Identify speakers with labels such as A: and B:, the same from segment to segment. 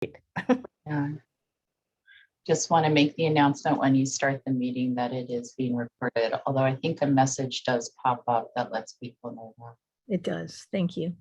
A: Yeah. Just want to make the announcement when you start the meeting that it is being recorded, although I think a message does pop up that lets people know that.
B: It does. Thank you.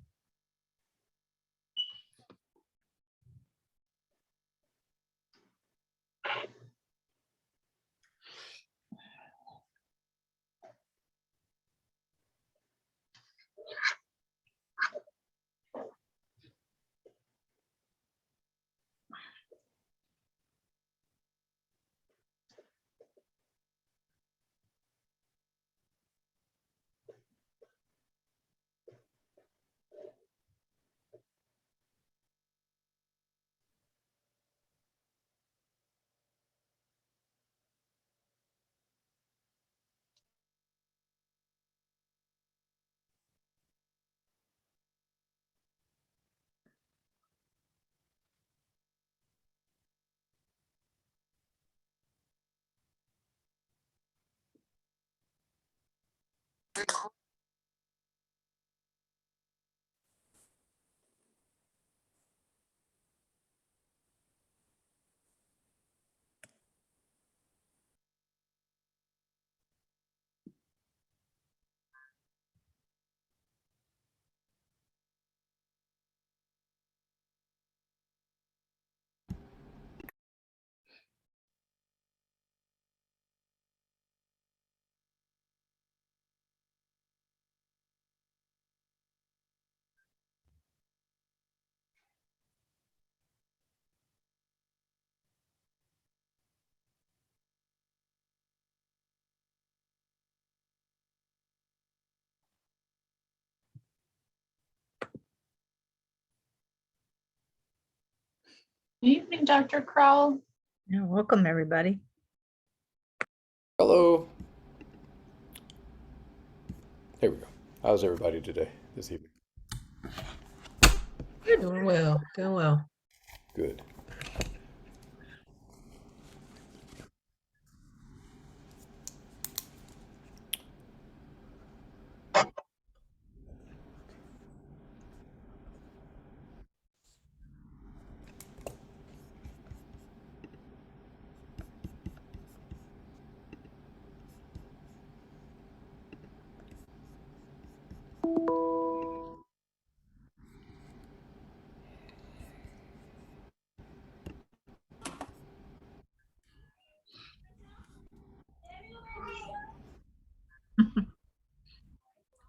A: Good evening, Dr. Crowell.
B: Yeah, welcome, everybody.
C: Hello. There we go. How's everybody today, this evening?
D: Doing well, doing well.
C: Good.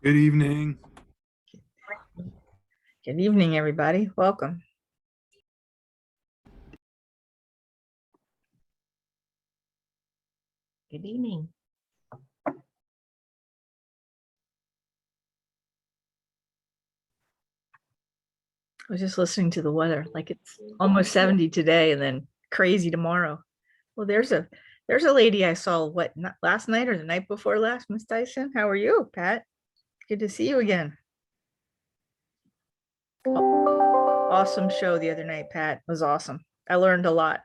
E: Good evening.
B: Good evening, everybody. Welcome.
D: Good evening.
B: I was just listening to the weather, like it's almost 70 today and then crazy tomorrow. Well, there's a lady I saw, what, not last night or the night before last, Miss Dyson. How are you, Pat? Good to see you again. Awesome show the other night, Pat. It was awesome. I learned a lot.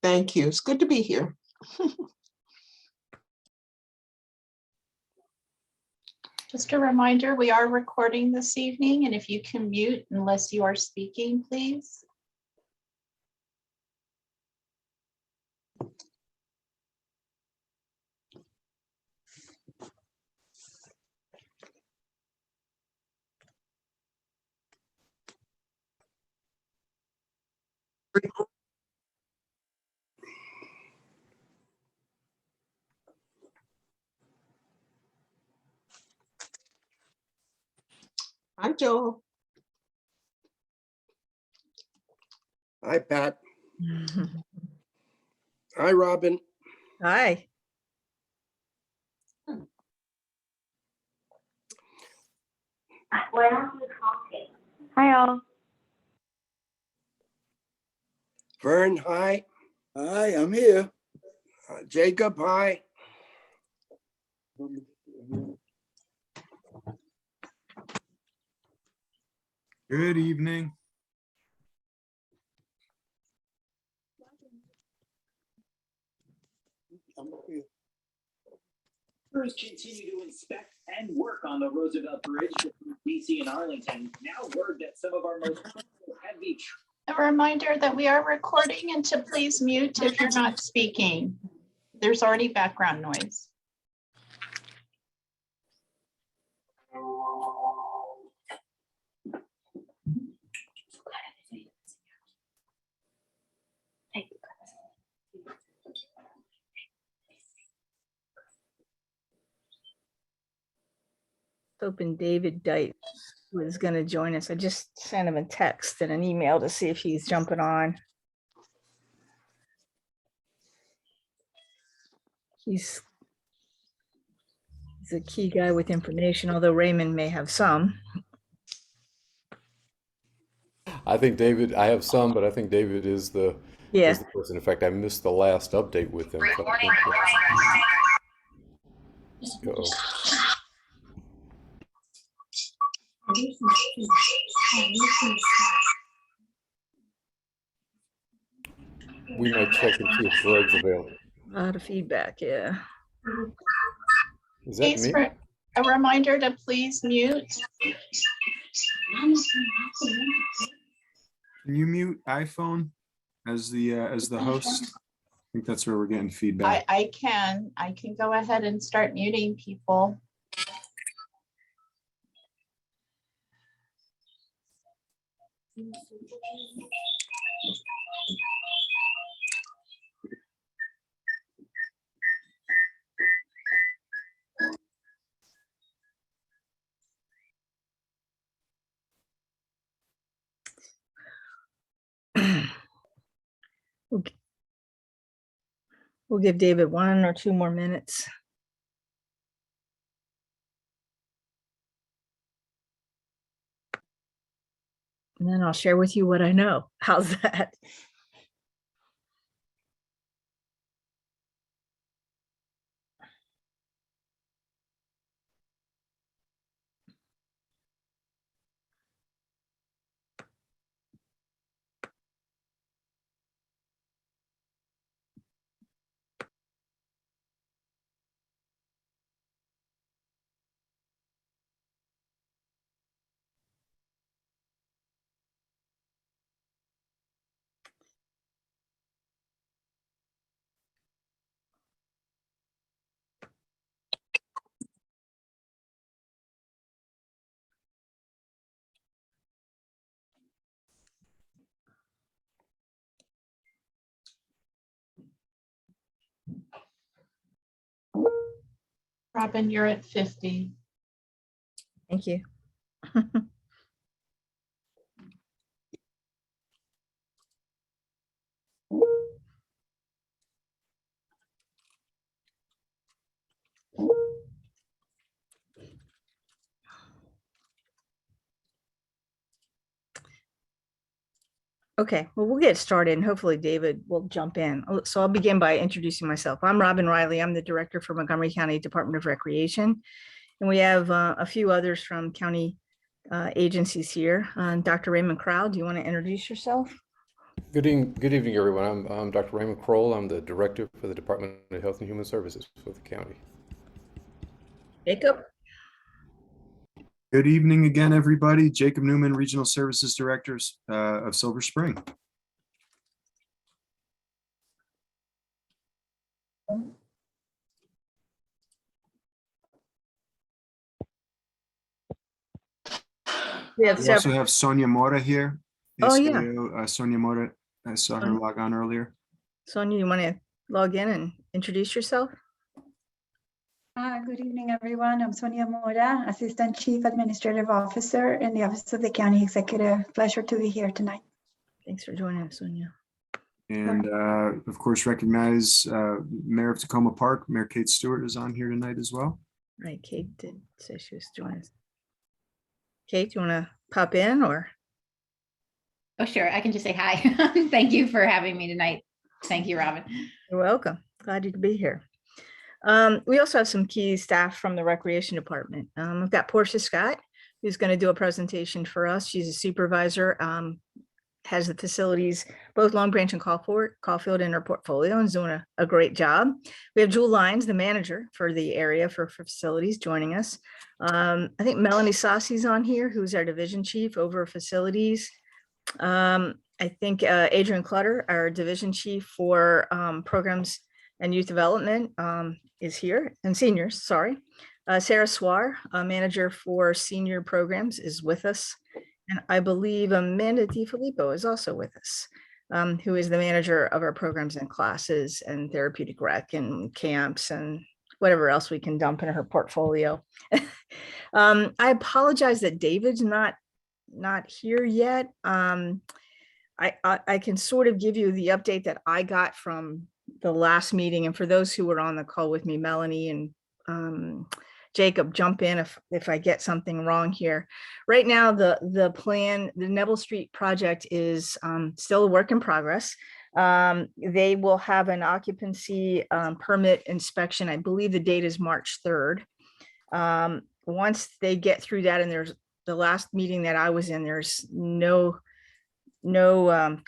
D: Thank you. It's good to be here.
A: Just a reminder, we are recording this evening, and if you can mute unless you are speaking, please.
D: Hi, Joel.
F: Hi, Pat. Hi, Robin.
B: Hi.
G: Hi, all.
F: Vern, hi.
E: Hi, I'm here.
F: Jacob, hi.
E: Good evening.
H: Crews continue to inspect and work on the Roosevelt Bridge between DC and Arlington. Now word that some of our most heavy
A: A reminder that we are recording and to please mute if you're not speaking. There's already background noise.
B: Hoping David Dite was going to join us. I just sent him a text and an email to see if he's jumping on. He's a key guy with information, although Raymond may have some.
C: I think David, I have some, but I think David is the
B: Yeah.
C: person. In fact, I missed the last update with him. So I think uh-oh. We might check and see if Greg's available.
B: A lot of feedback, yeah.
C: Is that
A: Please,
C: me?
A: a reminder to please mute.
E: Can you mute iPhone as the host? I think that's where we're getting feedback.
A: I can go ahead and start muting people.
B: We'll give David 1 or 2 more minutes. And then I'll share with you what I know. How's that?
A: Robin, you're at 50.
B: Thank you. Okay, well, we'll get started and hopefully David will jump in. So I'll begin by introducing myself. I'm Robin Riley. I'm the director for Montgomery County Department of Recreation. And we have a few others from county agencies here. Dr. Raymond Crowd, do you want to introduce yourself?
C: Good evening, everyone. I'm Dr. Raymond Kroll. I'm the director for the Department of Health and Human Services for the county.
B: Jacob?
E: Good evening again, everybody. Jacob Newman, Regional Services Director of Silver Spring.
B: We have
E: We also
B: several.
E: have Sonia Mora here.
B: Oh, yeah.
E: ACO, Sonia Mora, I saw her log on earlier.
B: Sonia, you want to log in and introduce yourself?
I: Good evening, everyone. I'm Sonia Mora, Assistant Chief Administrative Officer in the Office of the County Executive. Pleasure to be here tonight.
B: Thanks for joining us, Sonia.
E: And of course, recognize Mayor of Tacoma Park, Mayor Kate Stewart is on here tonight as well.
B: Right, Kate did say she was joining us. Kate, you want to pop in or?
J: Oh, sure. I can just say hi. Thank you for having me tonight. Thank you, Robin.
B: You're welcome. Glad you could be here. We also have some key staff from the Recreation Department. I've got Portia Scott, who's going to do a presentation for us. She's a supervisor, has the facilities, both Long Branch and Caulfield in her portfolio and is doing a great job. We have Jewel Lyons, the manager for the area for facilities, joining us. I think Melanie Saucy's on here, who's our division chief over facilities. I think Adrian Clutter, our division chief for programs and youth development, is here, and seniors, sorry. Sarah Swar, manager for senior programs, is with us. And I believe Amanda DiFilippo is also with us, who is the manager of our programs and classes and therapeutic rec and camps and whatever else we can dump in her portfolio. I apologize that David's not here yet. I can sort of give you the update that I got from the last meeting. And for those who were on the call with me, Melanie and Jacob, jump in if I get something wrong here. Right now, the plan, the Neville Street project is still a work in progress. They will have an occupancy permit inspection. I believe the date is March 3rd. Once they get through that, and there's the last meeting that I was in, there's no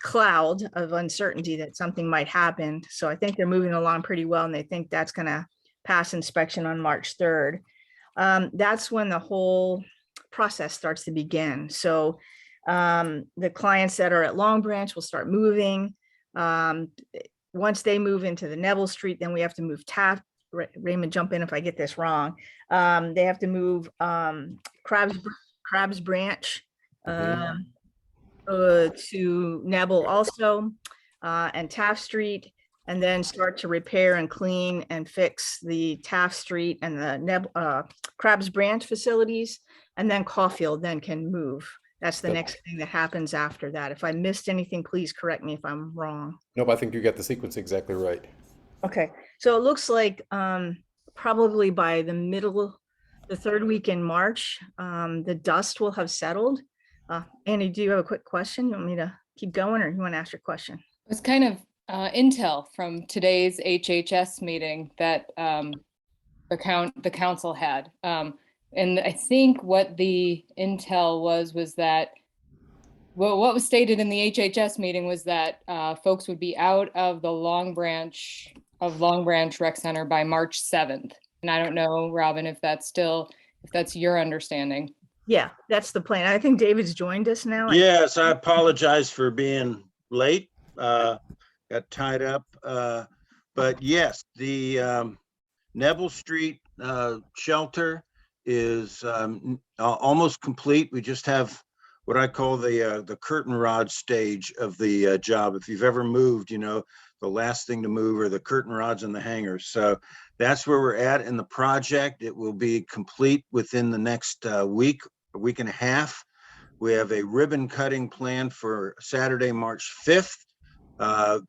B: cloud of uncertainty that something might happen. So I think they're moving along pretty well, and they think that's going to pass inspection on March 3rd. That's when the whole process starts to begin. So the clients that are at Long Branch will start moving. Once they move into the Neville Street, then we have to move Taft. Raymond, jump in if I get this wrong. They have to move Crabs Branch to Neville also, and Taft Street, and then start to repair and clean and fix the Taft Street and the Crabs Branch facilities, and then Caulfield then can move. That's the next thing that happens after that. If I missed anything, please correct me if I'm wrong.
C: Nope, I think you got the sequence exactly right.
B: Okay, so it looks like probably by the third week in March, the dust will have settled. Annie, do you have a quick question? You want me to keep going, or you want to ask your question?
K: It's kind of intel from today's HHS meeting that the council had. And I think what the intel was that, well, what was stated in the HHS meeting was that folks would be out of the Long Branch Rec Center by March 7th. And I don't know, Robin, if that's your understanding.
B: Yeah, that's the plan. I think David's joined us now.
L: Yes, I apologize for being late. Got tied up. But yes, the Neville Street shelter is almost complete. We just have what I call the curtain rod stage of the job. If you've ever moved, you know, the last thing to move are the curtain rods and the hangers. So that's where we're at in the project. It will be complete within the next week and a half. We have a ribbon cutting plan for Saturday, March 5th.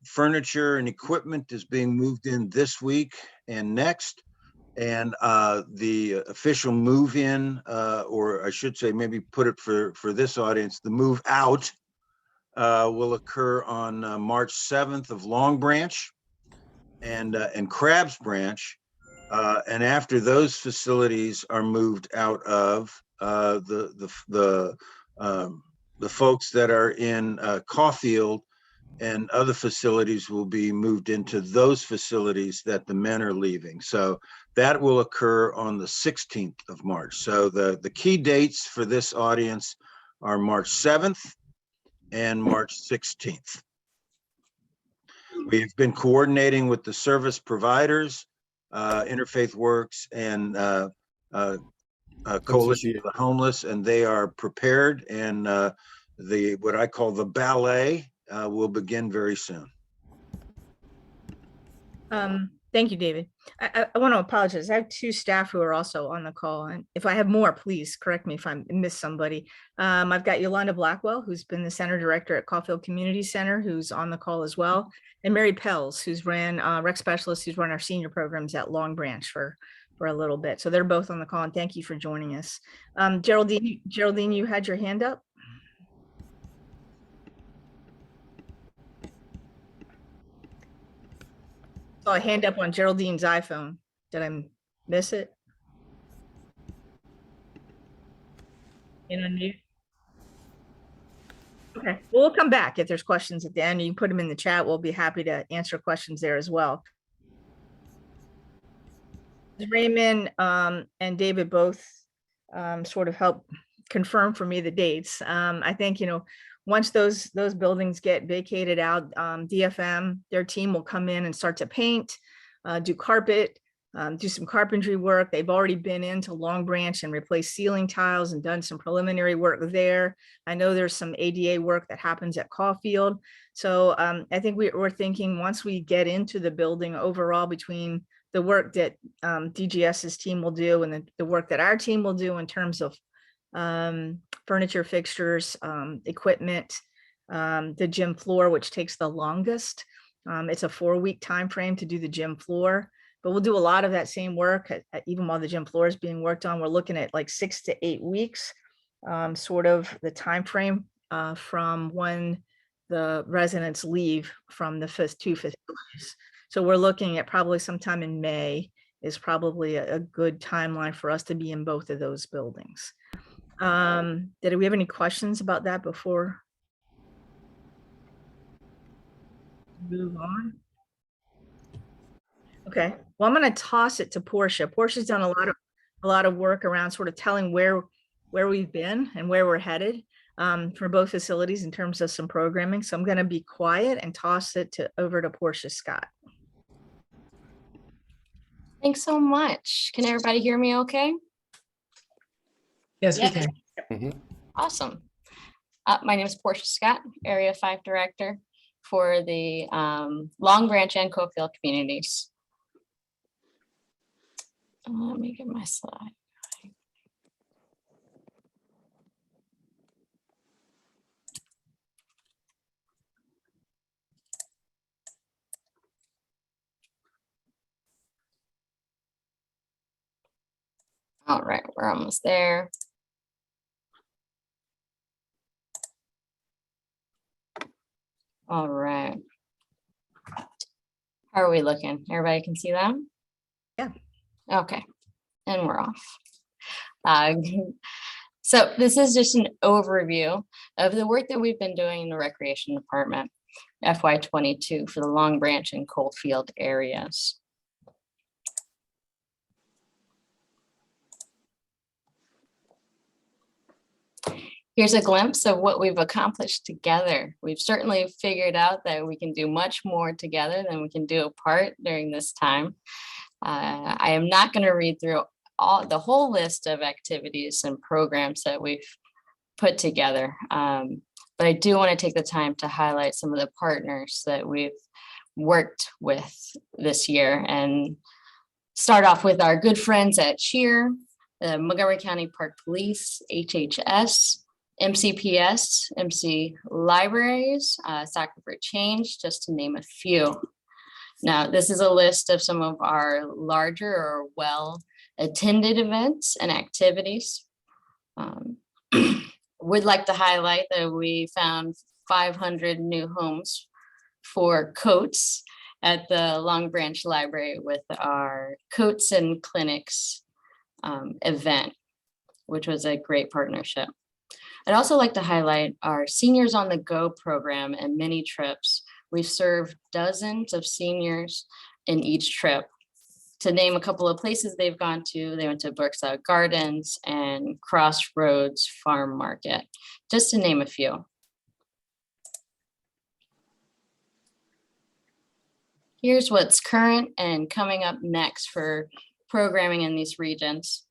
L: Furniture and equipment is being moved in this week and next. And the official move in, or I should say, maybe put it for this audience, the move out will occur on March 7th of Long Branch and Crabs Branch. And after those facilities are moved out of, the folks that are in Caulfield and other facilities will be moved into those facilities that the men are leaving. So that will occur on the 16th of March. So the key dates for this audience are March 7th and March 16th. We've been coordinating with the service providers, Interfaith Works and Coalition of the Homeless, and they are prepared, and what I call the ballet will begin very soon.
B: Thank you, David. I want to apologize. I have two staff who are also on the call, and if I have more, please correct me if I miss somebody. I've got Yolanda Blackwell, who's been the center director at Caulfield Community Center, who's on the call as well, and Mary Pells, who's ran rec specialist, who's run our senior programs at Long Branch for a little bit. So they're both on the call, and thank you for joining us. Geraldine, you had your hand up. Saw a hand up on Geraldine's iPhone. Did I miss it? Unmute. Okay, well, we'll come back if there's questions at the end. You can put them in the chat. We'll be happy to answer questions there as well. Raymond and David both sort of help confirm for me the dates. I think, once those buildings get vacated out, DFM, their team will come in and start to paint, do carpet, do some carpentry work. They've already been into Long Branch and replaced ceiling tiles and done some preliminary work there. I know there's some ADA work that happens at Caulfield. So I think we're thinking once we get into the building overall, between the work that DGS's team will do and the work that our team will do in terms of furniture, fixtures, equipment, the gym floor, which takes the longest. It's a 4-week time frame to do the gym floor, but we'll do a lot of that same work even while the gym floor is being worked on. We're looking at like 6 to 8 weeks, sort of the time frame from when the residents leave from the two facilities. So we're looking at probably sometime in May is probably a good timeline for us to be in both of those buildings. Did we have any questions about that before we move on? Okay, well, I'm going to toss it to Portia. Portia's done a lot of work around sort of telling where we've been and where we're headed for both facilities in terms of some programming. So I'm going to be quiet and toss it over to Portia Scott.
M: Thanks so much. Can everybody hear me okay?
D: Yes, we can.
M: Awesome. My name is Portia Scott, Area 5 Director for the Long Branch and Caulfield communities. Let me get my slide. All right, we're almost there. All right. How are we looking? Everybody can see them?
B: Yeah.
M: Okay, and we're off. So this is just an overview of the work that we've been doing in the Recreation Department, FY22 for the Long Branch and Caulfield areas. Here's a glimpse of what we've accomplished together. We've certainly figured out that we can do much more together than we can do apart during this time. I am not going to read through the whole list of activities and programs that we've put together, but I do want to take the time to highlight some of the partners that we've worked with this year and start off with our good friends at CHEER, the Montgomery County Park Police, HHS, MCPS, MC Libraries, Soccer for Change, just to name a few. Now, this is a list of some of our larger or well-attended events and activities. Would like to highlight that we found 500 new homes for coats at the Long Branch Library with our Coats and Clinics event, which was a great partnership. I'd also like to highlight our Seniors on the Go program and mini trips. We've served dozens of seniors in each trip. To name a couple of places they've gone to, they went to Brookside Gardens and Crossroads Farm Market, just to name a few. Here's what's current and coming up next for programming in these regions.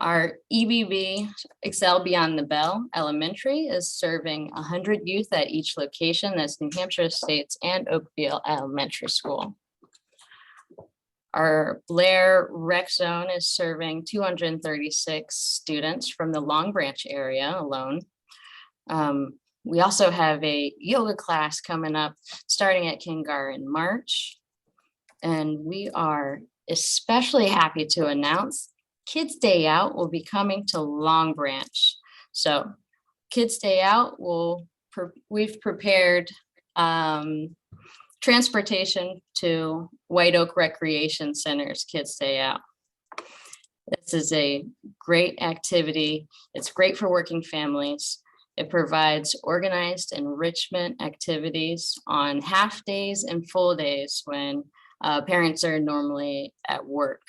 M: Our EBB, Excel Beyond the Bell Elementary, is serving 100 youth at each location. That's New Hampshire Estates and Oakville Elementary School. Our Blair Rec Zone is serving 236 students from the Long Branch area alone. We also have a yoga class coming up starting at Kingar in March. And we are especially happy to announce Kids Day Out will be coming to Long Branch. So Kids Day Out we've prepared transportation to White Oak Recreation Center's Kids Day Out. This is a great activity. It's great for working families. It provides organized enrichment activities on half days and full days when parents are normally at work.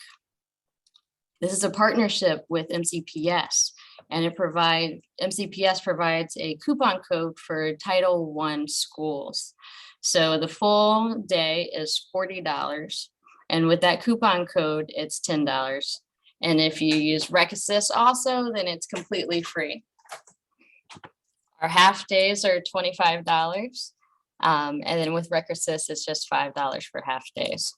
M: This is a partnership with MCPS. And MCPS provides a coupon code for Title I schools. So the full day is $40. And with that coupon code, it's $10. And if you use Rec Assist also, then it's completely free. Our half days are $25. And then with Rec Assist, it's just $5 for half days.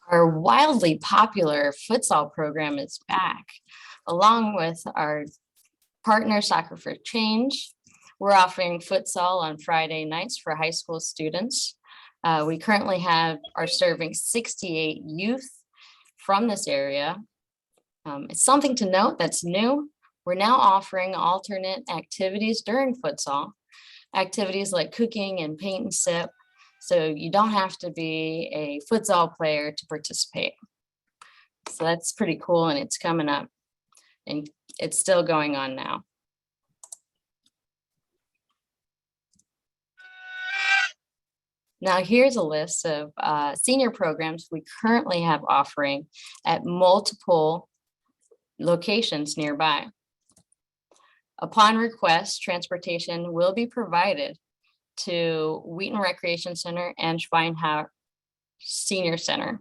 M: Our wildly popular futsal program is back, along with our partner Soccer for Change. We're offering futsal on Friday nights for high school students. We currently are serving 68 youth from this area. It's something to note that's new. We're now offering alternate activities during futsal, activities like cooking and paint and sip. So you don't have to be a futsal player to participate. So that's pretty cool, and it's coming up, and it's still going on now. Now here's a list of senior programs we currently have offering at multiple locations nearby. Upon request, transportation will be provided to Wheaton Recreation Center and Schweinhauer Senior Center.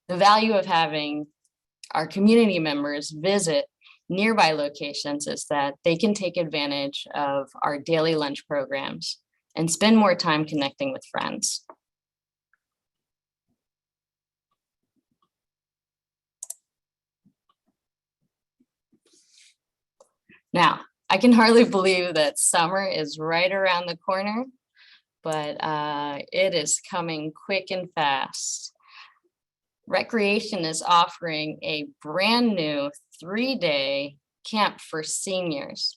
M: The value of having our community members visit nearby locations is that they can take advantage of our daily lunch programs and spend more time connecting with friends. Now, I can hardly believe that summer is right around the corner, but it is coming quick and fast. Recreation is offering a brand new 3-day camp for seniors.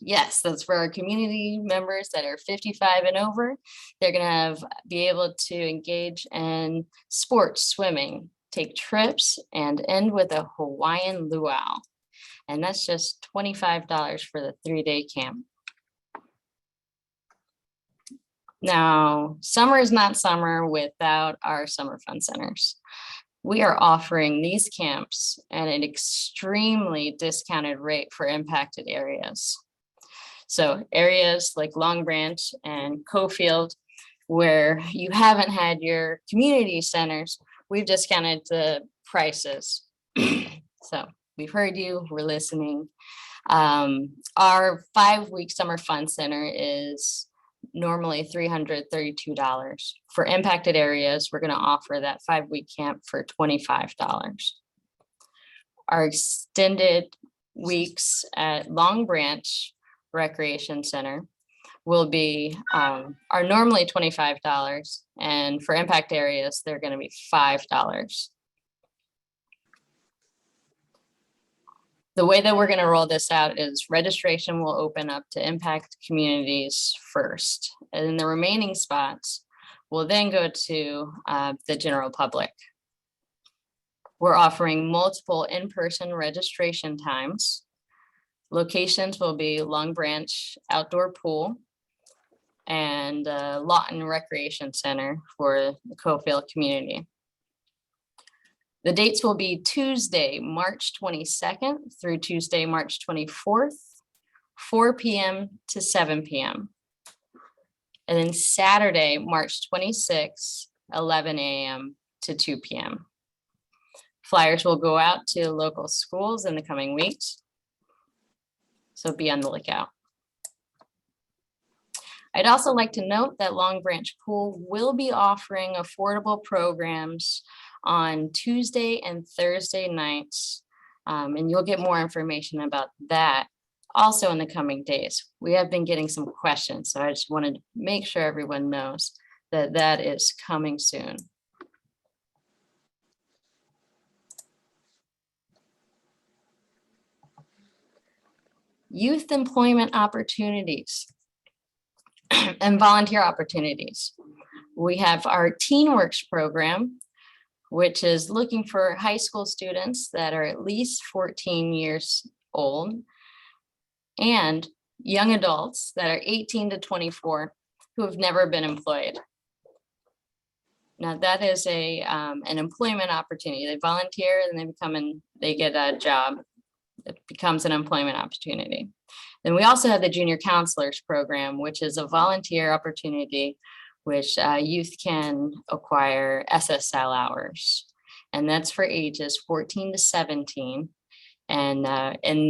M: Yes, that's for our community members that are 55 and over. They're gonna be able to engage in sports, swimming, take trips, and end with a Hawaiian luau. And that's just $25 for the 3-day camp. Now, summer is not summer without our summer fun centers. We are offering these camps at an extremely discounted rate for impacted areas. So areas like Long Branch and Cofield, where you haven't had your community centers, we've discounted the prices. So we've heard you, we're listening. Our 5-week summer fun center is normally $332. For impacted areas, we're going to offer that 5-week camp for $25. Our extended weeks at Long Branch Recreation Center will be are normally $25, and for impact areas, they're going to be $5. The way that we're going to roll this out is registration will open up to impact communities first, and then the remaining spots will then go to the general public. We're offering multiple in-person registration times. Locations will be Long Branch Outdoor Pool and Lawton Recreation Center for the Cofield community. The dates will be Tuesday, March 22nd through Tuesday, March 24th, 4 p.m. to 7 p.m. And then Saturday, March 26th, 11 a.m. to 2 p.m. Flyers will go out to local schools in the coming weeks, so be on the lookout. I'd also like to note that Long Branch Pool will be offering affordable programs on Tuesday and Thursday nights, and you'll get more information about that also in the coming days. We have been getting some questions, so I just wanted to make sure everyone knows that that is coming soon. Youth employment opportunities and volunteer opportunities. We have our TeenWorks program, which is looking for high school students that are at least 14 years old and young adults that are 18 to 24 who have never been employed. Now that is an employment opportunity. They volunteer and they get a job. It becomes an employment opportunity. Then we also have the Junior Counselors Program, which is a volunteer opportunity which youth can acquire SSL hours. And that's for ages 14 to 17. And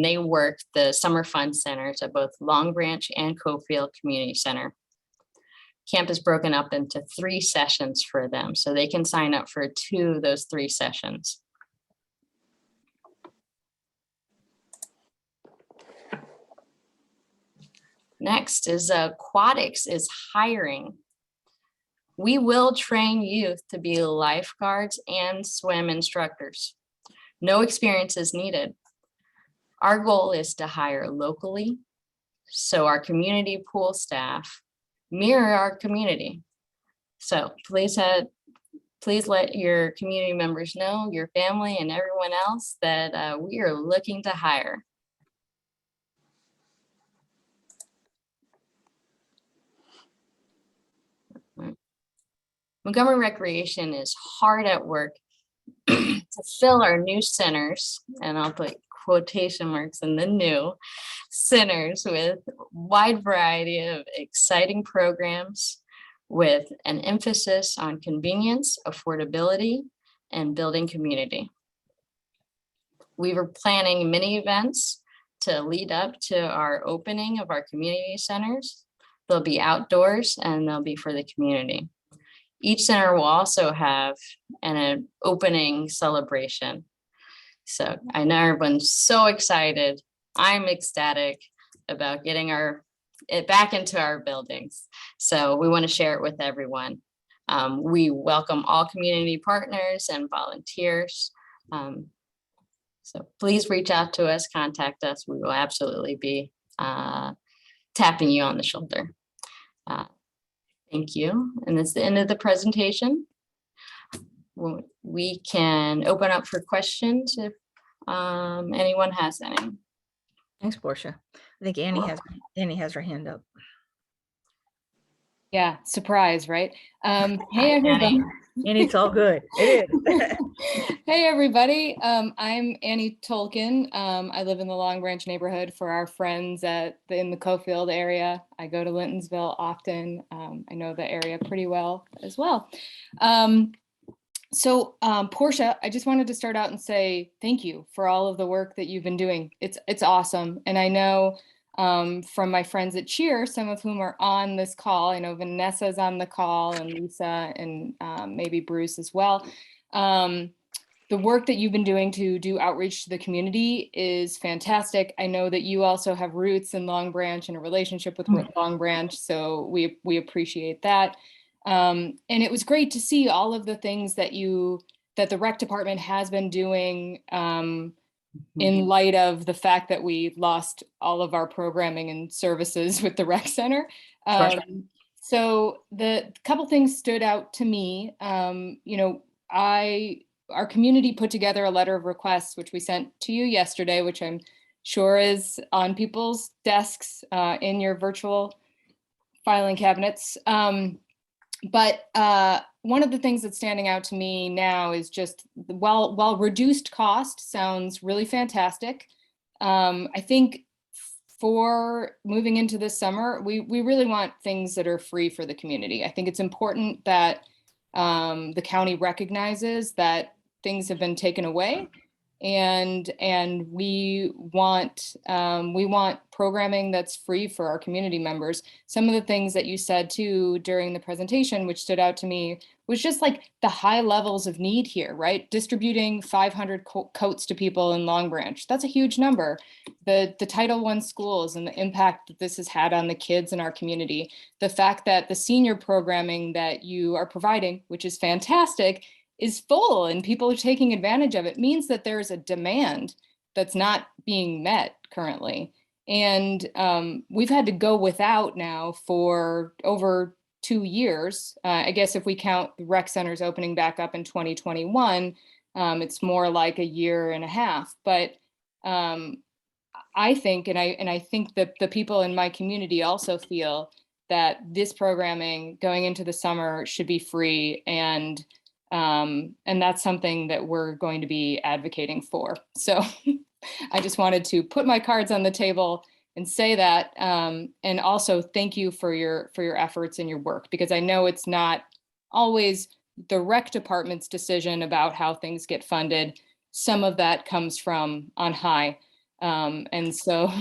M: they work the summer fun centers at both Long Branch and Cofield Community Center. Camp is broken up into 3 sessions for them, so they can sign up for 2 of those 3 sessions. Next is Aquatics Is Hiring. We will train youth to be lifeguards and swim instructors. No experience is needed. Our goal is to hire locally, so our community pool staff mirror our community. So please let your community members know, your family and everyone else, that we are looking to hire. Montgomery Recreation is hard at work to fill our new centers, and I'll put quotation marks in the new centers, with a wide variety of exciting programs with an emphasis on convenience, affordability, and building community. We were planning many events to lead up to our opening of our community centers. They'll be outdoors and they'll be for the community. Each center will also have an opening celebration. So I know everyone's so excited. I'm ecstatic about getting it back into our buildings. So we want to share it with everyone. We welcome all community partners and volunteers. So please reach out to us, contact us. We will absolutely be tapping you on the shoulder. Thank you. And that's the end of the presentation. We can open up for questions if anyone has any.
B: Thanks, Portia. I think Annie has her hand up.
K: Yeah, surprise, right? Hey, everybody.
B: Annie, it's all good. It is.
K: Hey, everybody. I'm Annie Tolkien. I live in the Long Branch neighborhood. For our friends in the Cofield area, I go to Lintonsville often. I know the area pretty well as well. Portia, I just wanted to start out and say thank you for all of the work that you've been doing. It's awesome. And I know from my friends at Cheer, some of whom are on this call, I know Vanessa's on the call and Lisa and maybe Bruce as well. The work that you've been doing to do outreach to the community is fantastic. I know that you also have roots in Long Branch and a relationship with Long Branch, so we appreciate that. And it was great to see all of the things that the rec department has been doing in light of the fact that we lost all of our programming and services with the rec center. So the couple things stood out to me. Our community put together a letter of requests, which we sent to you yesterday, which I'm sure is on people's desks in your virtual filing cabinets. But one of the things that's standing out to me now is just while reduced cost sounds really fantastic. I think for moving into this summer, we really want things that are free for the community. I think it's important that the county recognizes that things have been taken away, and we want programming that's free for our community members. Some of the things that you said too during the presentation, which stood out to me, was just like the high levels of need here, right? Distributing 500 coats to people in Long Branch. That's a huge number. The Title I schools and the impact that this has had on the kids in our community. The fact that the senior programming that you are providing, which is fantastic, is full and people are taking advantage of it, means that there's a demand that's not being met currently. And we've had to go without now for over 2 years. I guess if we count the rec centers opening back up in 2021, it's more like 1.5 years. But I think, and I think that the people in my community also feel that this programming going into the summer should be free, and that's something that we're going to be advocating for. So I just wanted to put my cards on the table and say that, and also thank you for your efforts and your work, because I know it's not always the rec department's decision about how things get funded. Some of that comes from on high. And so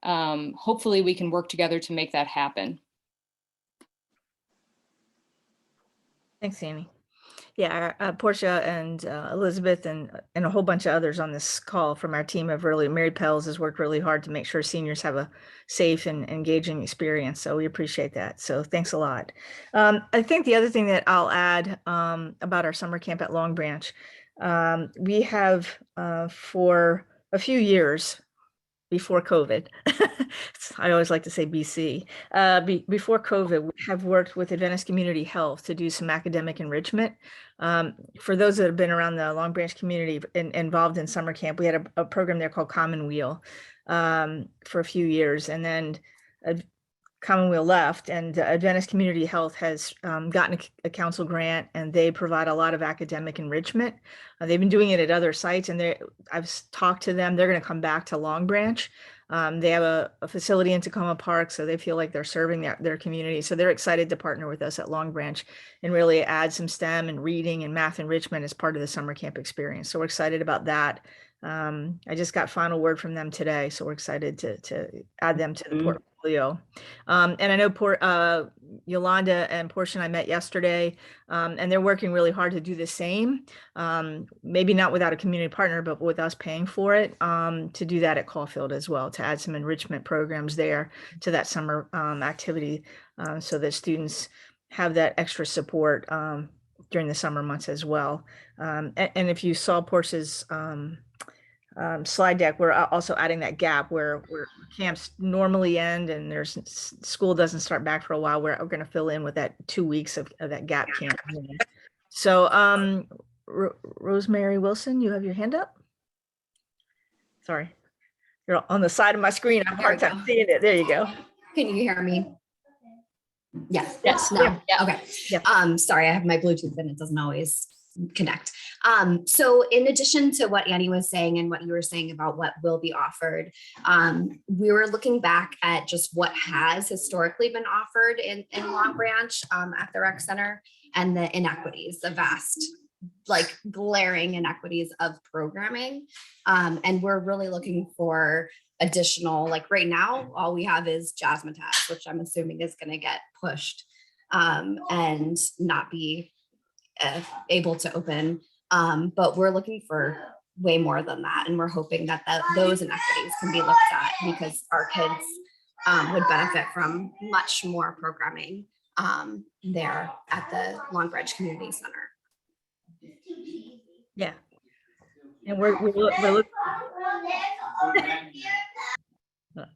K: hopefully we can work together to make that happen.
B: Thanks, Amy. Yeah, Portia and Elizabeth and a whole bunch of others on this call from our team have really, Mary Pels has worked really hard to make sure seniors have a safe and engaging experience. So we appreciate that. So thanks a lot. I think the other thing that I'll add about our summer camp at Long Branch, we have for a few years before COVID, I always like to say BC, before COVID, we have worked with Adventist Community Health to do some academic enrichment. For those that have been around the Long Branch community involved in summer camp, we had a program there called Commonweal for a few years, and then Commonweal left, and Adventist Community Health has gotten a council grant, and they provide a lot of academic enrichment. They've been doing it at other sites, and I've talked to them. They're going to come back to Long Branch. They have a facility in Tacoma Park, so they feel like they're serving their community. So they're excited to partner with us at Long Branch and really add some STEM and reading and math enrichment as part of the summer camp experience. So we're excited about that. I just got final word from them today, so we're excited to add them to the portfolio. And I know Yolanda and Portia and I met yesterday, and they're working really hard to do the same. Maybe not without a community partner, but with us paying for it, to do that at Caulfield as well, to add some enrichment programs there to that summer activity, so that students have that extra support during the summer months as well. And if you saw Portia's slide deck, we're also adding that gap where camps normally end and there's school doesn't start back for a while. We're going to fill in with that 2 weeks of that gap camp. So Rosemary Wilson, you have your hand up. Sorry, you're on the side of my screen. I have a hard time seeing it. There you go.
N: Can you hear me? Yes.
B: Yes.
N: No.
B: Yeah.
N: Okay.
B: Yeah.
N: Sorry, I have my Bluetooth and it doesn't always connect. So in addition to what Annie was saying and what you were saying about what will be offered, we were looking back at just what has historically been offered in Long Branch at the rec center, and the inequities, the vast, like glaring inequities of programming. And we're really looking for additional, like right now, all we have is Jazzmatazz, which I'm assuming is going to get pushed and not be able to open. But we're looking for way more than that. And we're hoping that those inequities can be looked at, because our kids would benefit from much more programming there at the Long Branch Community Center.
B: Yeah. And we're looking.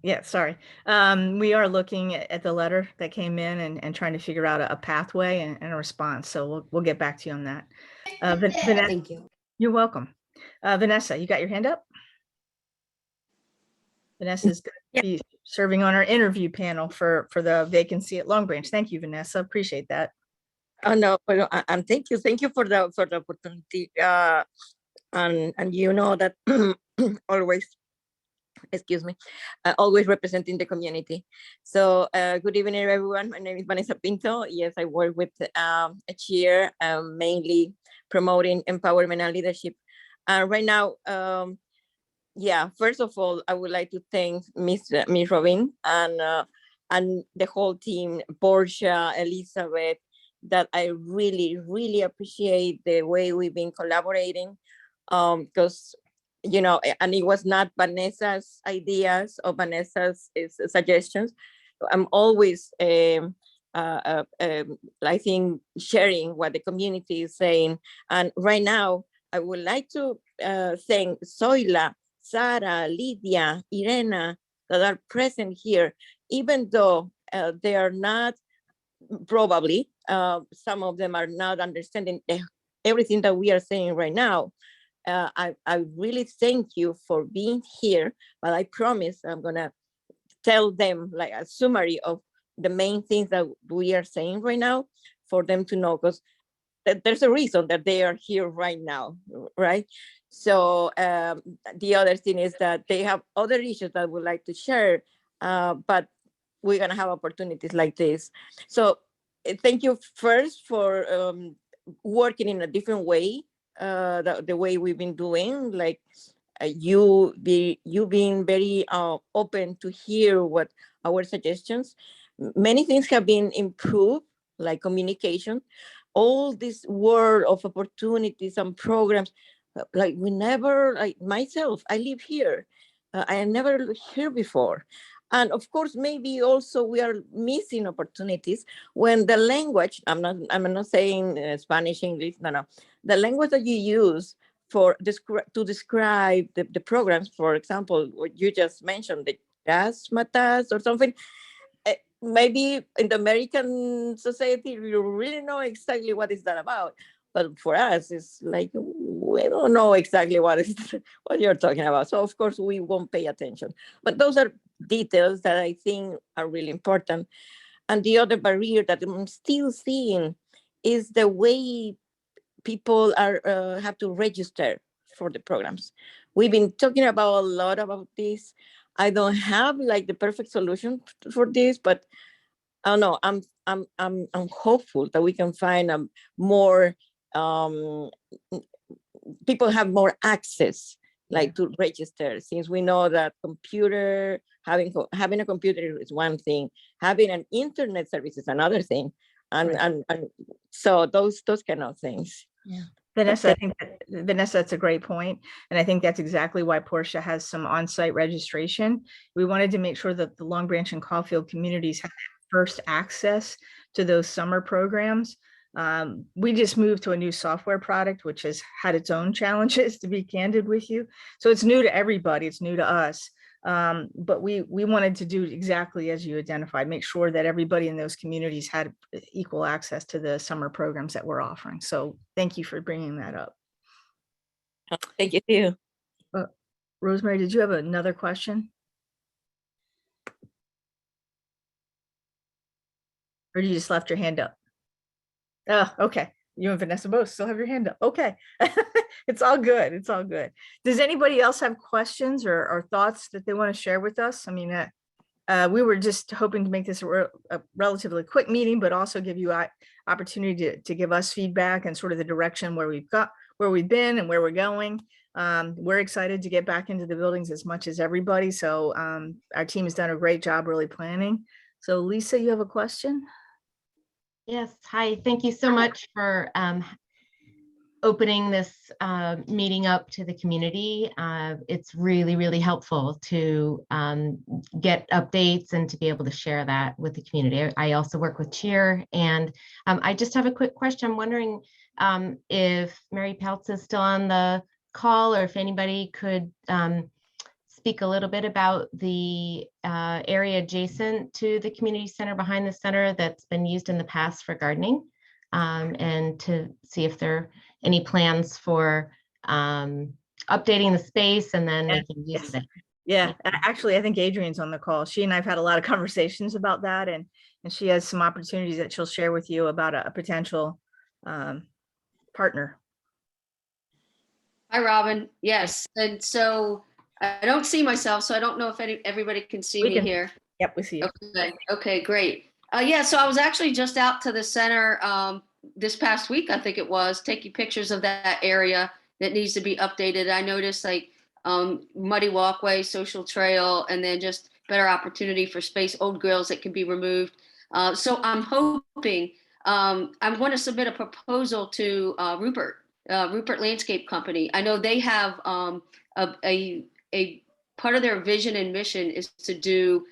B: Yeah, sorry. We are looking at the letter that came in and trying to figure out a pathway and a response. So we'll get back to you on that. Vanessa,
N: thank you.
B: You're welcome. Vanessa, you got your hand up? Vanessa's going to be serving on our interview panel for the vacancy at Long Branch. Thank you, Vanessa. Appreciate that.
O: No, and thank you for the opportunity. And you know that always, excuse me, always representing the community. So good evening, everyone. My name is Vanessa Pinto. Yes, I work with a chair, mainly promoting empowerment and leadership. Right now, first of all, I would like to thank Miss Robin and the whole team, Portia, Elizabeth, that I really, really appreciate the way we've been collaborating, because you know, and it was not Vanessa's ideas or Vanessa's suggestions. I'm always, I think, sharing what the community is saying. And right now, I would like to thank Zoila, Sara, Lydia, Irena, that are present here, even though they are not, probably, some of them are not understanding everything that we are saying right now. I really thank you for being here, but I promise I'm gonna tell them like a summary of the main things that we are saying right now for them to know, because there's a reason that they are here right now, right? So the other thing is that they have other issues that would like to share, but we're gonna have opportunities like this. So thank you first for working in a different way, the way we've been doing, like you being very open to hear what our suggestions. Many things have been improved, like communication, all this world of opportunities and programs. Like we never, like myself, I live here. I had never lived here before. And of course, maybe also we are missing opportunities when the language, I'm not saying Spanish, English, no. The language that you use to describe the programs, for example, what you just mentioned, the matas or something, maybe in the American society, you really know exactly what is that about. But for us, it's like, we don't know exactly what you're talking about. So of course we won't pay attention. But those are details that I think are really important. And the other barrier that I'm still seeing is the way people have to register for the programs. We've been talking about a lot about this. I don't have like the perfect solution for this, but I don't know. I'm hopeful that we can find a more people have more access, like to register, since we know that having a computer is one thing, having an internet service is another thing, and so those kind of things.
B: Yeah. Vanessa, Vanessa, that's a great point. And I think that's exactly why Portia has some on-site registration. We wanted to make sure that the Long Branch and Caulfield communities have first access to those summer programs. We just moved to a new software product, which has had its own challenges, to be candid with you. So it's new to everybody, it's new to us. But we wanted to do exactly as you identified, make sure that everybody in those communities had equal access to the summer programs that we're offering. So thank you for bringing that up.
O: Thank you.
B: Rosemary, did you have another question? Or you just left your hand up? Oh, okay. You and Vanessa both still have your hand up. Okay. It's all good. It's all good. Does anybody else have questions or thoughts that they want to share with us? I mean, we were just hoping to make this a relatively quick meeting, but also give you an opportunity to give us feedback and sort of the direction where we've been and where we're going. We're excited to get back into the buildings as much as everybody. So our team has done a great job really planning. So Lisa, you have a question?
P: Yes, hi, thank you so much for opening this meeting up to the community. It's really, really helpful to get updates and to be able to share that with the community. I also work with Cheer, and I just have a quick question. I'm wondering if Mary Peltz is still on the call, or if anybody could speak a little bit about the area adjacent to the community center behind the center that's been used in the past for gardening, and to see if there are any plans for updating the space and then making use of it.
B: Yeah, actually, I think Adrian's on the call. She and I've had a lot of conversations about that, and she has some opportunities that she'll share with you about a potential partner.
Q: Hi, Robin. Yes, and so I don't see myself, so I don't know if everybody can see me here.
B: Yep, we see you.
Q: Okay, great. Yeah, so I was actually just out to the center this past week, I think it was, taking pictures of that area that needs to be updated. I noticed like muddy walkway, social trail, and then just better opportunity for space, old grills that can be removed. So I'm hoping, I'm going to submit a proposal to Rupert Landscape Company. I know they have a part of their vision and mission is to do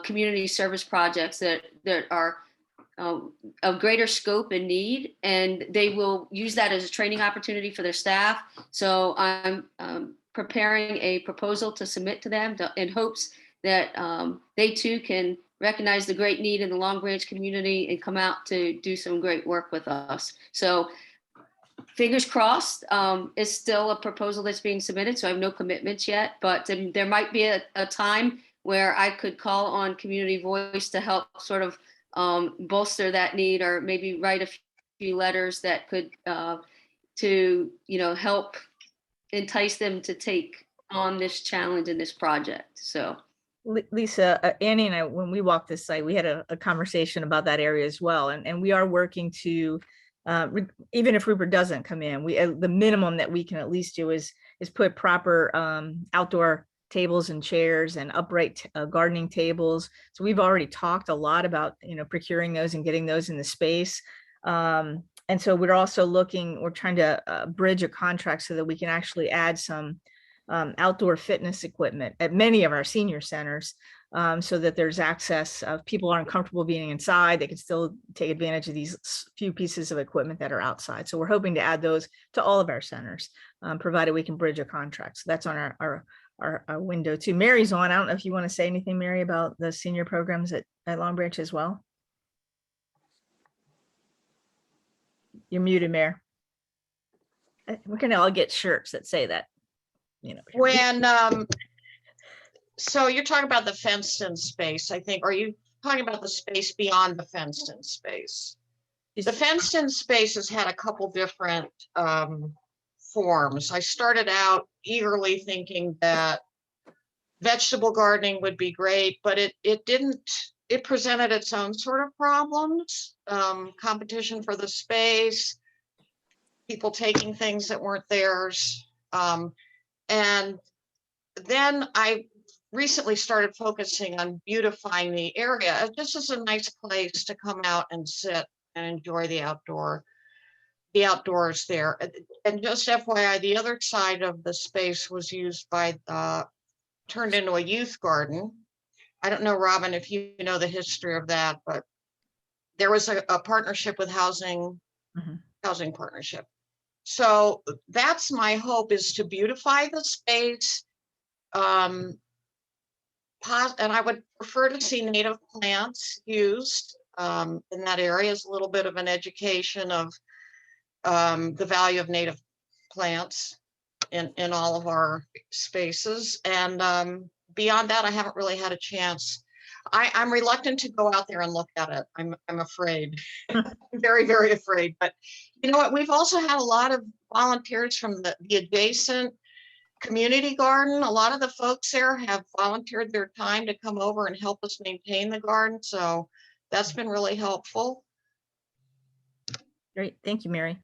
Q: community service projects that are of greater scope and need, and they will use that as a training opportunity for their staff. So I'm preparing a proposal to submit to them in hopes that they too can recognize the great need in the Long Branch community and come out to do some great work with us. So fingers crossed. It's still a proposal that's being submitted, so I have no commitments yet, but there might be a time where I could call on community voice to help sort of bolster that need, or maybe write a few letters that could to help entice them to take on this challenge and this project. So
B: Lisa, Annie and I, when we walked this site, we had a conversation about that area as well. And we are working to, even if Rupert doesn't come in, the minimum that we can at least do is put proper outdoor tables and chairs and upright gardening tables. So we've already talked a lot about, procuring those and getting those in the space. And so we're trying to bridge a contract so that we can actually add some outdoor fitness equipment at many of our senior centers, so that there's access. If people aren't comfortable being inside, they can still take advantage of these few pieces of equipment that are outside. So we're hoping to add those to all of our centers, provided we can bridge a contract. So that's on our window too. Mary's on. I don't know if you want to say anything, Mary, about the senior programs at Long Branch as well. You're muted, Mary. We're gonna all get shirts that say that.
R: When so you're talking about the fenced-in space, I think. Are you talking about the space beyond the fenced-in space? The fenced-in space has had a couple different forms. I started out eagerly thinking that vegetable gardening would be great, but it didn't. It presented its own sort of problems, competition for the space, people taking things that weren't theirs. And then I recently started focusing on beautifying the area. This is a nice place to come out and sit and enjoy the outdoors there. And just FYI, the other side of the space was used turned into a youth garden. I don't know, Robin, if you know the history of that, but there was a partnership with housing partnership. So that's my hope, is to beautify the space. And I would prefer to see native plants used in that area, as a little bit of an education of the value of native plants in all of our spaces. And beyond that, I haven't really had a chance. I'm reluctant to go out there and look at it. I'm afraid, very, very afraid. But you know what? We've also had a lot of volunteers from the adjacent community garden. A lot of the folks there have volunteered their time to come over and help us maintain the garden. So that's been really helpful.
B: Great. Thank you, Mary.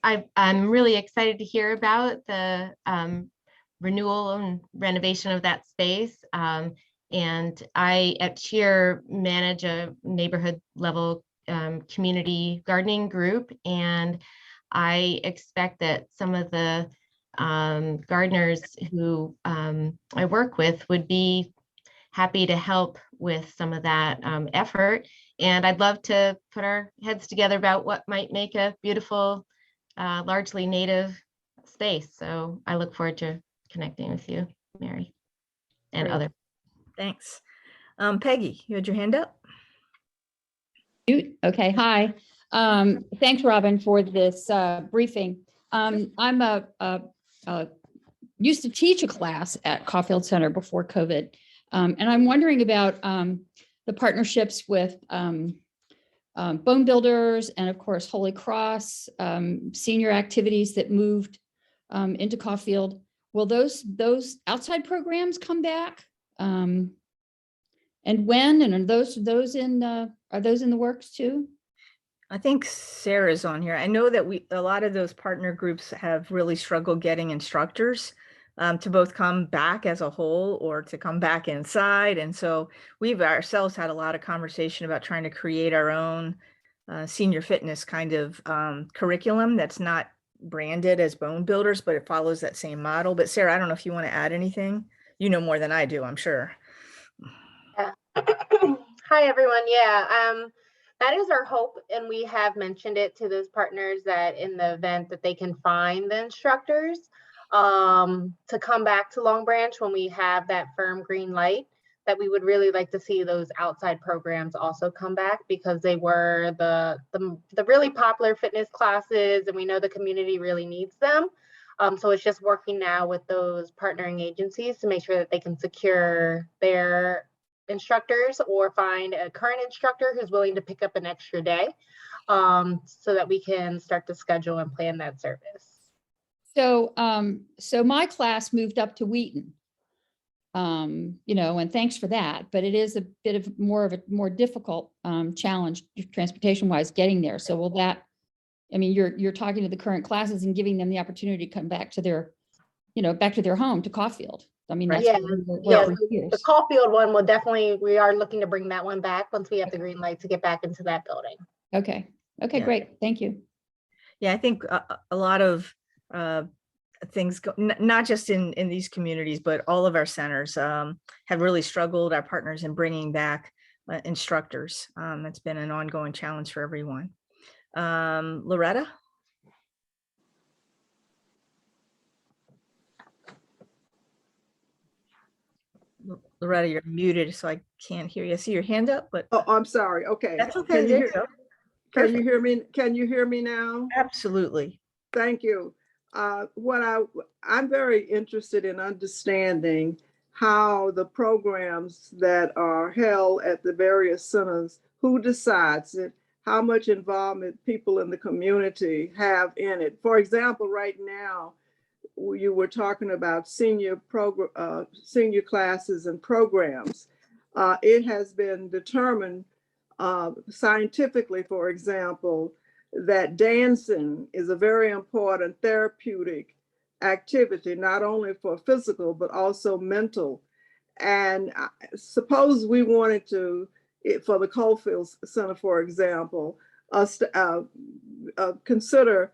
P: I'm really excited to hear about the renewal and renovation of that space. And I at Cheer manage a neighborhood level community gardening group. And I expect that some of the gardeners who I work with would be happy to help with some of that effort. And I'd love to put our heads together about what might make a beautiful, largely native space. So I look forward to connecting with you, Mary, and
B: Great.
P: other.
B: Thanks. Peggy, you had your hand up.
S: Okay, hi. Thanks, Robin, for this briefing. I'm used to teach a class at Caulfield Center before COVID, and I'm wondering about the partnerships with Bone Builders and, of course, Holy Cross, senior activities that moved into Caulfield. Will those outside programs come back? And when? And are those in the works too?
B: I think Sarah's on here. I know that a lot of those partner groups have really struggled getting instructors to both come back as a whole or to come back inside. And so we've ourselves had a lot of conversation about trying to create our own senior fitness kind of curriculum that's not branded as Bone Builders, but it follows that same model. But Sarah, I don't know if you want to add anything. You know more than I do, I'm sure.
T: Hi, everyone. Yeah, that is our hope. And we have mentioned it to those partners that in the event that they can find the instructors to come back to Long Branch when we have that firm green light, that we would really like to see those outside programs also come back, because they were the really popular fitness classes, and we know the community really needs them. So it's just working now with those partnering agencies to make sure that they can secure their instructors or find a current instructor who's willing to pick up an extra day, so that we can start to schedule and plan that service.
S: So, so my class moved up to Wheaton. You know, and thanks for that, but it is a bit of a more difficult challenge transportation wise getting there. So will that, I mean, you're talking to the current classes and giving them the opportunity to come back to their, you know, back to their home, to Caulfield. I mean, that's
T: Yeah,
S: what we're here.
T: the Caulfield one will definitely, we are looking to bring that one back once we have the green light to get back into that building.
S: Okay. Okay,
B: Yeah.
S: great. Thank you.
B: Yeah, I think a lot of things, not just in these communities, but all of our centers have really struggled, our partners, in bringing back instructors. It's been an ongoing challenge for everyone. Loretta? Loretta, you're muted, so I can't hear you. I see your hand up, but
U: Oh, I'm sorry. Okay.
B: that's okay.
U: Can you
B: There
U: hear,
B: you go.
U: can you hear me? Can you hear me now?
B: Absolutely.
U: Thank you. I'm very interested in understanding how the programs that are held at the various centers, who decides it, how much involvement people in the community have in it. For example, right now, you were talking about senior classes and programs. It has been determined scientifically, for example, that dancing is a very important therapeutic activity, not only for physical, but also mental. And suppose we wanted to, for the Caulfield Center, for example, consider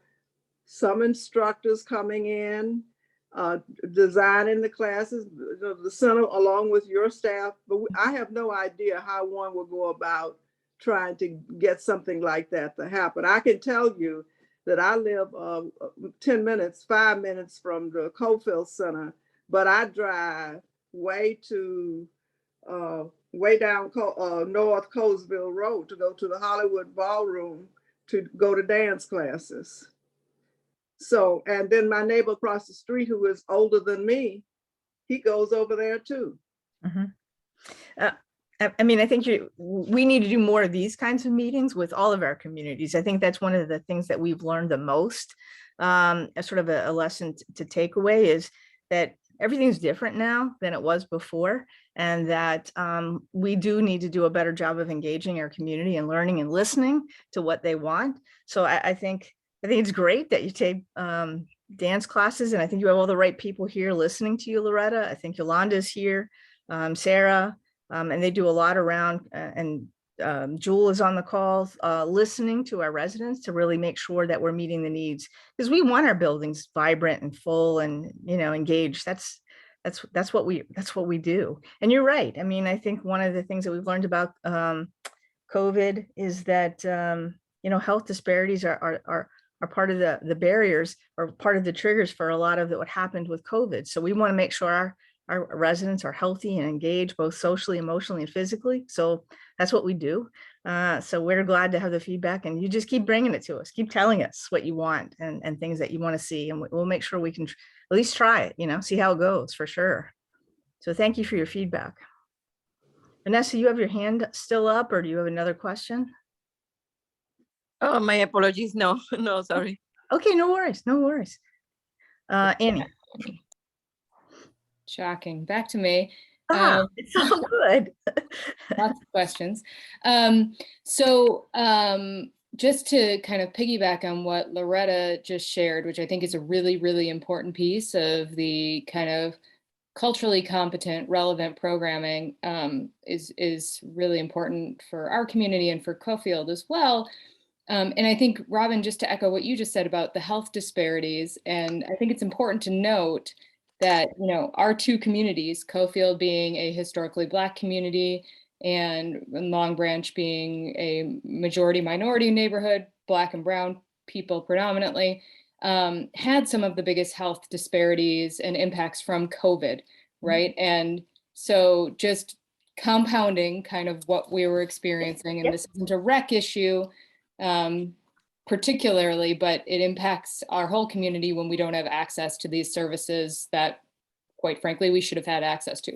U: some instructors coming in, designing the classes, the center along with your staff, but I have no idea how one will go about trying to get something like that to happen. I can tell you that I live 5 minutes from the Caulfield Center, but I drive way down North Colesville Road to go to the Hollywood Ballroom to go to dance classes. So, and then my neighbor across the street, who is older than me, he goes over there too.
B: Mm-hmm. I mean, I think we need to do more of these kinds of meetings with all of our communities. I think that's one of the things that we've learned the most. As sort of a lesson to take away is that everything's different now than it was before, and that we do need to do a better job of engaging our community and learning and listening to what they want. So I think it's great that you take dance classes, and I think you have all the right people here listening to you, Loretta. I think Yolanda's here, Sarah, and they do a lot around, and Jewel is on the call, listening to our residents to really make sure that we're meeting the needs, because we want our buildings vibrant and full and, you know, engaged. That's what we do. And you're right. I mean, I think one of the things that we've learned about COVID is that you know, health disparities are part of the barriers, or part of the triggers for a lot of what happened with COVID. So we want to make sure our residents are healthy and engaged, both socially, emotionally, and physically. So that's what we do. So we're glad to have the feedback, and you just keep bringing it to us. Keep telling us what you want and things that you want to see. And we'll make sure we can at least try it, you know, see how it goes, for sure. So thank you for your feedback. Vanessa, you have your hand still up, or do you have another question?
O: Oh, my apologies. No, no, sorry.
B: Okay, no worries, no worries. Annie.
K: Shocking. Back to me.
B: It's all good.
K: Lots of questions. Just to kind of piggyback on what Loretta just shared, which I think is a really, really important piece of the kind of culturally competent, relevant programming, is really important for our community and for Caulfield as well. And I think, Robin, just to echo what you just said about the health disparities, and I think it's important to note that, you know, our two communities, Caulfield being a historically Black community and Long Branch being a majority minority neighborhood, Black and brown people predominantly, had some of the biggest health disparities and impacts from COVID, right? And so just compounding kind of what we were experiencing, and this isn't a rec issue, particularly, but it impacts our whole community when we don't have access to these services that, quite frankly, we should have had access to.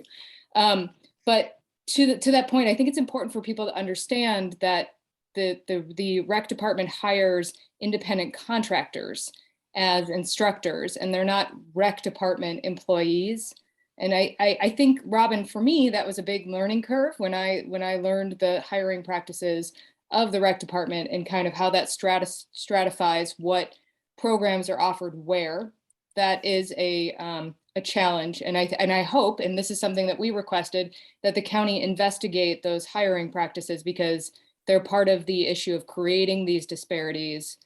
K: But to that point, I think it's important for people to understand that the rec department hires independent contractors as instructors, and they're not rec department employees. And I think, Robin, for me, that was a big learning curve when I learned the hiring practices of the rec department and kind of how that stratifies what programs are offered where. That is a challenge, and I hope, and this is something that we requested, that the county investigate those hiring practices, because they're part of the issue of creating these disparities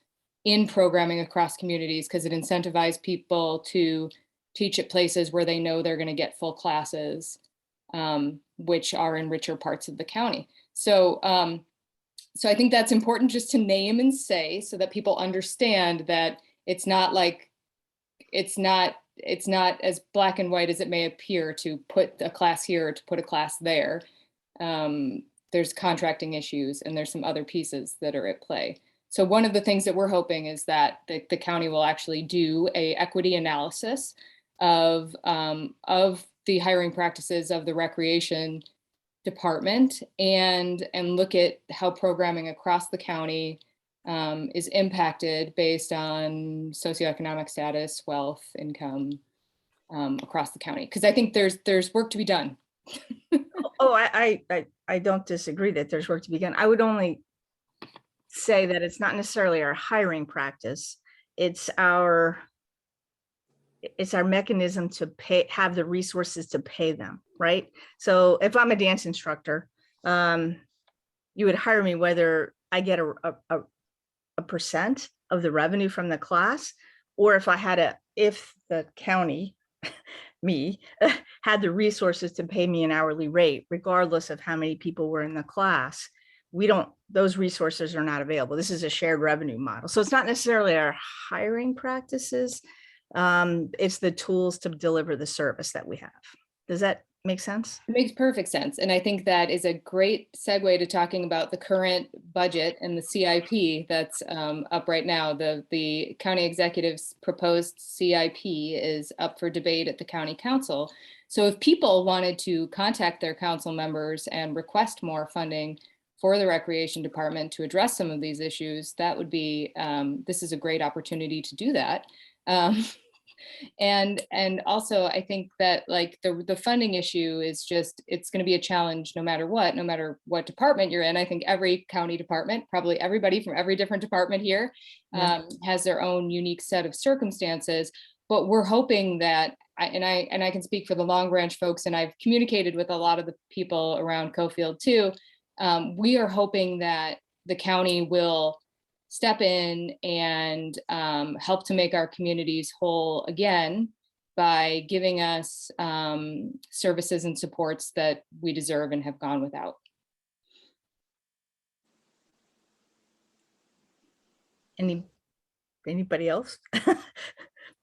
K: in programming across communities, because it incentivizes people to teach at places where they know they're going to get full classes, which are in richer parts of the county. So I think that's important just to name and say, so that people understand that it's not as black and white as it may appear to put a class here or to put a class there. There's contracting issues, and there's some other pieces that are at play. So one of the things that we're hoping is that the county will actually do a equity analysis of the hiring practices of the recreation department, and look at how programming across the county is impacted based on socioeconomic status, wealth, income across the county. Because I think there's work to be done.
B: Oh, I don't disagree that there's work to be done. I would only say that it's not necessarily our hiring practice. It's our mechanism to have the resources to pay them, right? So if I'm a dance instructor, you would hire me whether I get a percent of the revenue from the class, or if the county, me, had the resources to pay me an hourly rate, regardless of how many people were in the class. Those resources are not available. This is a shared revenue model. So it's not necessarily our hiring practices. It's the tools to deliver the service that we have. Does that make sense?
K: It makes perfect sense. And I think that is a great segue to talking about the current budget and the CIP that's up right now. The county executive's proposed CIP is up for debate at the county council. So if people wanted to contact their council members and request more funding for the recreation department to address some of these issues, that would be, this is a great opportunity to do that. And also I think that like the funding issue is just, it's going to be a challenge no matter what department you're in. I think every county department, probably everybody from every different department here has their own unique set of circumstances, but we're hoping that, I can speak for the Long Branch folks, and I've communicated with a lot of the people around Cofield too. We are hoping that the county will step in and help to make our communities whole again by giving us services and supports that we deserve and have gone without.
B: Anybody else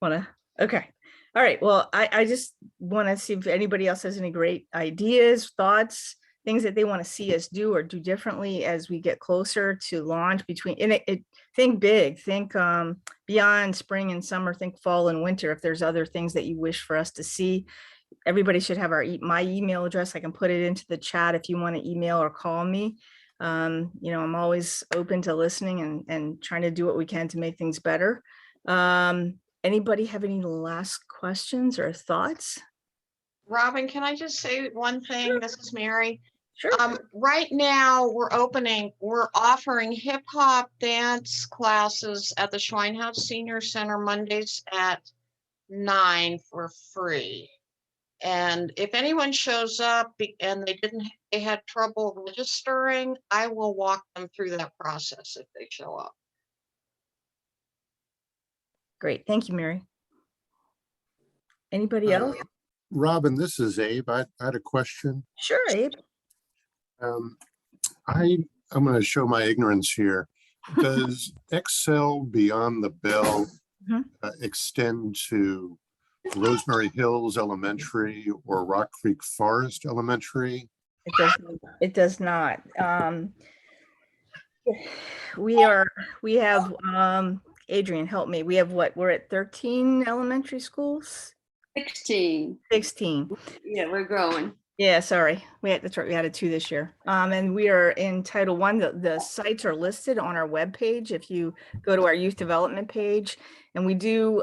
B: wanna? Okay. All right. Well, I just want to see if anybody else has any great ideas, thoughts, things that they want to see us do or do differently as we get closer to launch think big, think beyond spring and summer, think fall and winter. If there's other things that you wish for us to see, everybody should have my email address. I can put it into the chat if you want to email or call me. I'm always open to listening and trying to do what we can to make things better. Anybody have any last questions or thoughts?
R: Robin, can I just say one thing?
B: Sure.
R: This is Mary.
B: Sure.
R: Right now, we're offering hip hop dance classes at the Schweinhaus Senior Center Mondays at 9 for free. And if anyone shows up and they had trouble registering, I will walk them through that process if they show up.
B: Great. Thank you, Mary. Anybody else?
G: Robin, this is Abe. I had a question.
B: Sure, Abe.
G: I'm going to show my ignorance here. Does Excel Beyond the Bell extend to Rosemary Hills Elementary or Rock Creek Forest Elementary?
B: It does not. We have, Adrian, help me. We have what? We're at 13 elementary schools?
Q: 16.
B: 16.
Q: Yeah, we're growing.
B: Yeah, sorry. That's right. We added 2 this year. And we are in Title I. The sites are listed on our webpage. If you go to our youth development page, and we do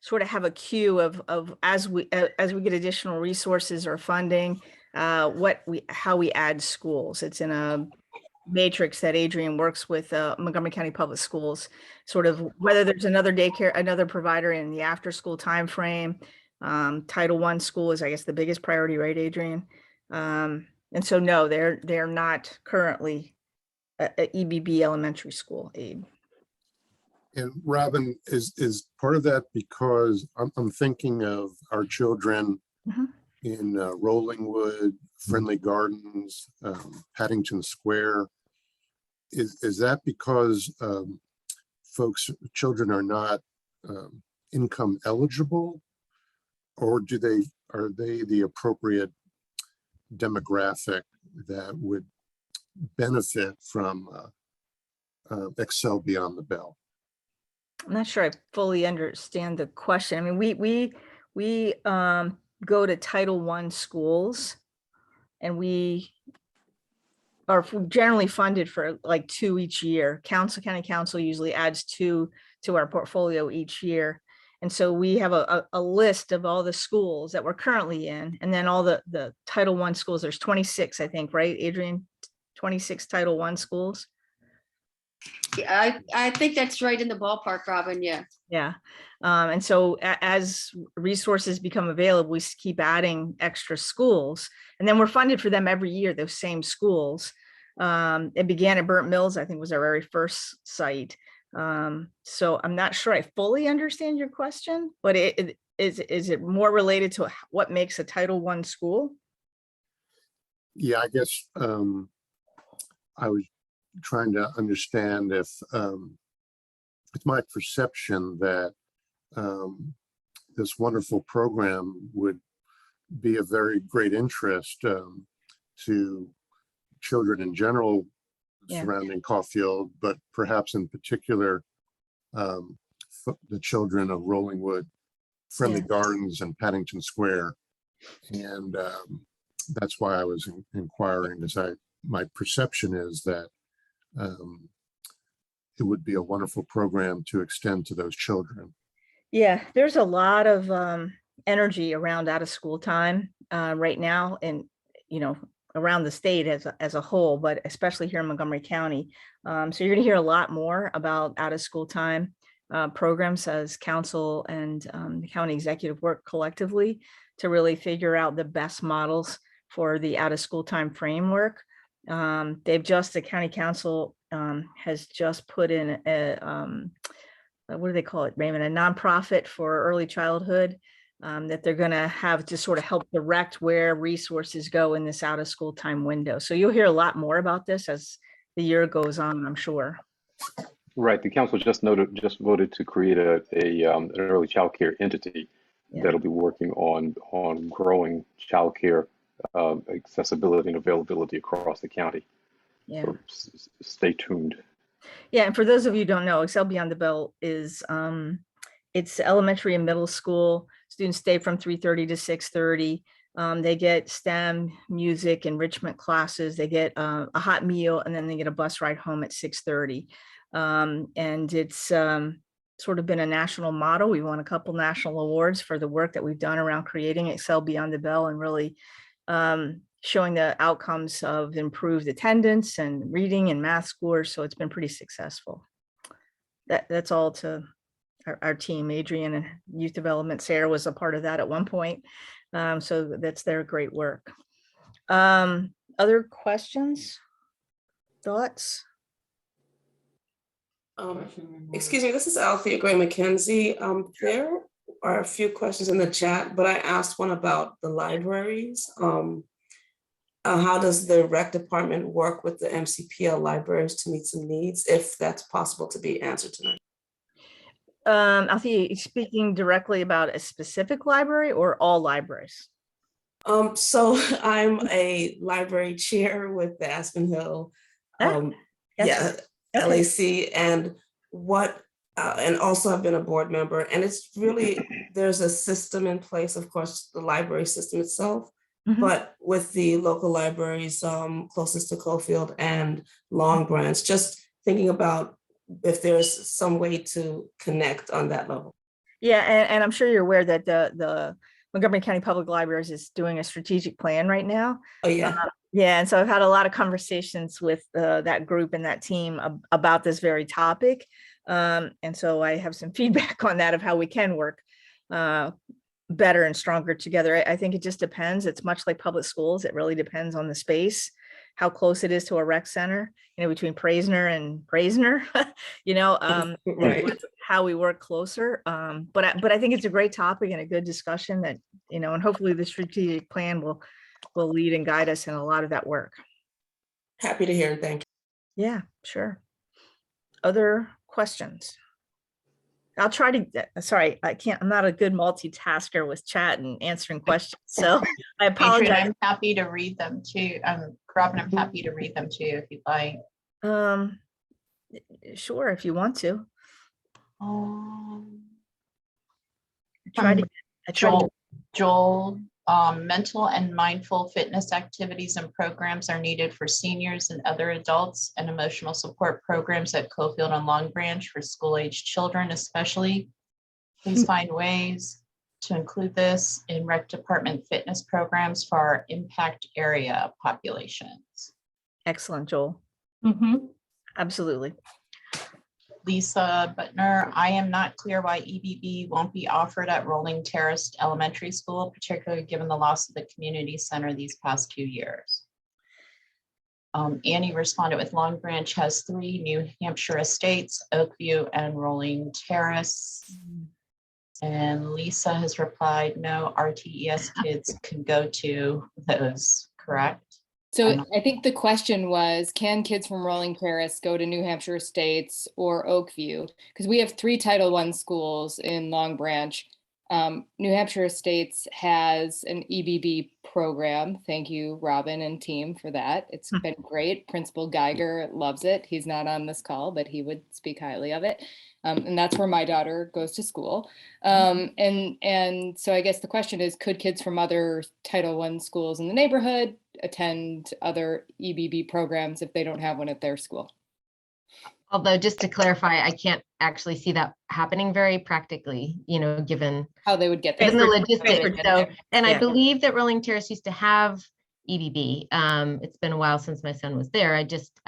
B: sort of have a queue of as we get additional resources or funding, how we add schools. It's in a matrix that Adrian works with Montgomery County Public Schools, sort of whether there's another daycare, another provider in the after school timeframe. Title I school is, I guess, the biggest priority, right, Adrian? And so no, they're not currently a EBB elementary school aid.
G: And Robin, is part of that because I'm thinking of our children in Rollingwood, Friendly Gardens, Paddington Square. Is that because children are not income eligible, or are they the appropriate demographic that would benefit from Excel Beyond the Bell?
B: I'm not sure I fully understand the question. I mean, we go to Title I schools, and we are generally funded for like 2 each year. County Council usually adds 2 to our portfolio each year. And so we have a list of all the schools that we're currently in, and then all the Title I schools. There's 26, I think, right, Adrian? 26 Title I schools.
Q: Yeah, I think that's right in the ballpark, Robin. Yeah.
B: Yeah. And so as resources become available, we keep adding extra schools, and then we're funded for them every year, those same schools. It began at Burnt Mills, I think was our very first site. So I'm not sure I fully understand your question, but is it more related to what makes a Title I school?
G: Yeah, I guess I was trying to understand if it's my perception that this wonderful program would be of very great interest to children in general surrounding Caulfield, but perhaps in particular the children of Rollingwood, Friendly Gardens, and Paddington Square. And that's why I was inquiring, because my perception is that it would be a wonderful program to extend to those children.
B: Yeah, there's a lot of energy around out of school time right now, and around the state as a whole, but especially here in Montgomery County. So you're gonna hear a lot more about out of school time programs as council and the county executive work collectively to really figure out the best models for the out of school time framework. The county council has just put in what do they call it, Raymond? A nonprofit for early childhood that they're going to have to sort of help direct where resources go in this out of school time window. So you'll hear a lot more about this as the year goes on, I'm sure.
C: Right. The council just voted to create an early child care entity that'll be working on growing child care accessibility and availability across the county.
B: Yeah.
C: So stay tuned.
B: Yeah, and for those of you who don't know, Excel Beyond the Bell is it's elementary and middle school. Students stay from 3:30 to 6:30. They get STEM, music, enrichment classes. They get a hot meal, and then they get a bus ride home at 6:30. And it's sort of been a national model. We won a couple national awards for the work that we've done around creating Excel Beyond the Bell and really showing the outcomes of improved attendance and reading and math scores. So it's been pretty successful. That's all to our team. Adrian and youth development, Sarah was a part of that at one point. So that's their great work. Other questions, thoughts?
F: Excuse me, this is Althea Gray McKenzie. There are a few questions in the chat, but I asked one about the libraries. How does the rec department work with the MCPL libraries to meet some needs, if that's possible to be answered tonight?
B: Althea, speaking directly about a specific library or all libraries?
F: So I'm a library chair with the Aspen Hill Yeah,
B: Okay.
F: LAC, and what, and also I've been a board member, and it's really, there's a system in place, of course, the library system itself, but with the local libraries closest to Cofield and Long Branch, just thinking about if there's some way to connect on that level.
B: Yeah, and I'm sure you're aware that the Montgomery County Public Libraries is doing a strategic plan right now.
F: Oh, yeah.
B: Yeah, and so I've had a lot of conversations with that group and that team about this very topic. And so I have some feedback on that of how we can work better and stronger together. I think it just depends. It's much like public schools. It really depends on the space, how close it is to a rec center, between Praisner and Praisner,
F: Right.
B: how we work closer. But I think it's a great topic and a good discussion that, and hopefully the strategic plan will lead and guide us in a lot of that work.
F: Happy to hear, and thank you.
B: Yeah, sure. Other questions? I'll try to, sorry, I'm not a good multitasker with chat and answering questions. So I apologize.
A: Adrian, I'm happy to read them too. Robin, I'm happy to read them to you if you'd like.
B: Sure, if you want to.
A: Joel, mental and mindful fitness activities and programs are needed for seniors and other adults, and emotional support programs at Cofield and Long Branch for school-aged children especially. Please find ways to include this in rec department fitness programs for our impact area populations.
B: Excellent, Joel. Absolutely.
A: Lisa Butner, I am not clear why EBB won't be offered at Rolling Terrace Elementary School, particularly given the loss of the community center these past 2 years. Annie responded with Long Branch has 3 New Hampshire estates, Oakview and Rolling Terrace. And Lisa has replied, no, RTES kids can go to those, correct?
K: So I think the question was, can kids from Rolling Terrace go to New Hampshire Estates or Oakview? Because we have 3 Title I schools in Long Branch. New Hampshire Estates has an EBB program. Thank you, Robin and team, for that. It's been great. Principal Geiger loves it. He's not on this call, but he would speak highly of it. And that's where my daughter goes to school. And so I guess the question is, could kids from other Title I schools in the neighborhood attend other EBB programs if they don't have one at their school?
P: Although, just to clarify, I can't actually see that happening very practically, given
K: how they would get there.
P: Given the logistics. So, and I
B: Yeah.
P: believe that Rolling Terrace used to have EBB. It's been a while since my son was there. I just,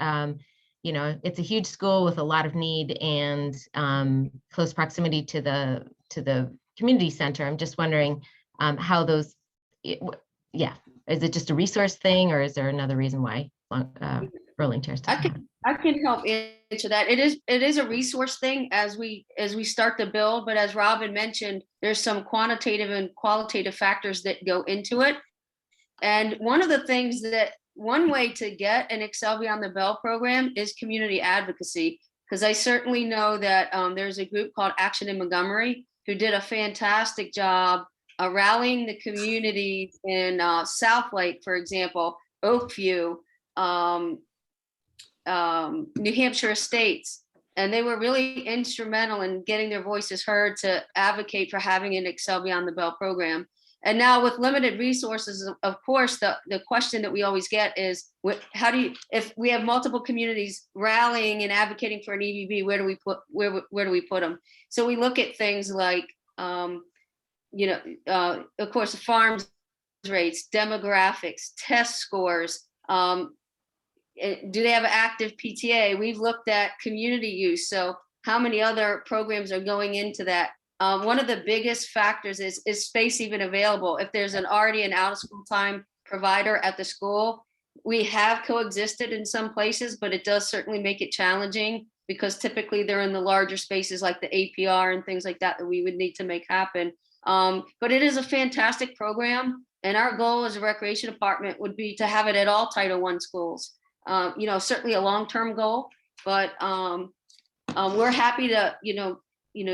P: it's a huge school with a lot of need and close proximity to the community center. I'm just wondering how those, is it just a resource thing, or is there another reason why Rolling Terrace?
Q: I can help answer that. It is a resource thing as we start to build, but as Robin mentioned, there's some quantitative and qualitative factors that go into it. And one of the things one way to get an Excel Beyond the Bell program is community advocacy, because I certainly know that there's a group called Action in Montgomery who did a fantastic job rallying the community in South Lake, for example, Oakview, New Hampshire Estates, and they were really instrumental in getting their voices heard to advocate for having an Excel Beyond the Bell program. And now with limited resources, of course, the question that we always get is, if we have multiple communities rallying and advocating for an EBB, where do we put them? So we look at things like, of course, farms rates, demographics, test scores. Do they have an active PTA? We've looked at community use. So how many other programs are going into that? One of the biggest factors is space even available? If there's already an out of school time provider at the school, we have coexisted in some places, but it does certainly make it challenging because typically they're in the larger spaces like the APR and things like that we would need to make happen. But it is a fantastic program. And our goal as a recreation department would be to have it at all Title I schools. Certainly a long-term goal, but we're happy to,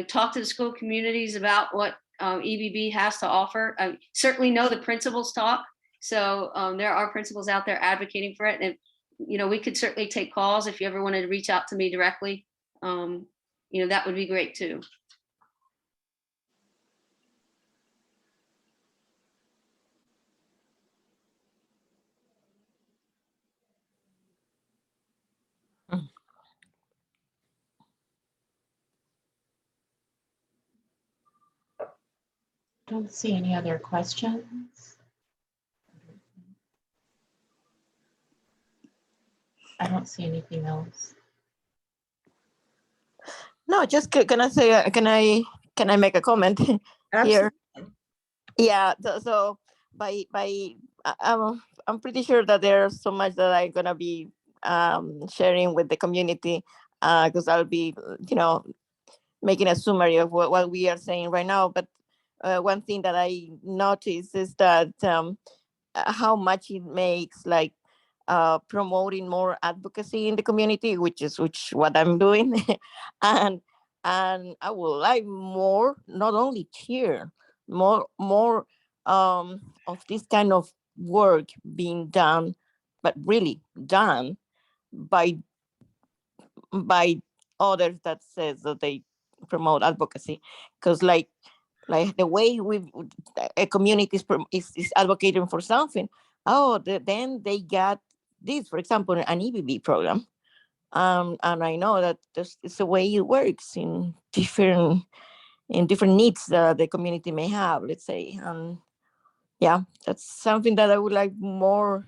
Q: talk to the school communities about what EBB has to offer. I certainly know the principals talk. So there are principals out there advocating for it. And we could certainly take calls if you ever wanted to reach out to me directly. That would be great too.
A: Don't see any other questions. I don't see anything else.
O: No, just can I say, can I make a comment here? Yeah, so I'm pretty sure that there's so much that I'm gonna be sharing with the community, because I'll be, making a summary of what we are saying right now. But one thing that I noticed is that how much it makes, like, promoting more advocacy in the community, which what I'm doing. and I would like more, not only here, more of this kind of work being done, but really done by others that says that they promote advocacy. Because like the way a community is advocating for something, then they got this, for example, an EBB program. And I know that it's the way it works in different needs that the community may have, let's say. Yeah, that's something that I would like more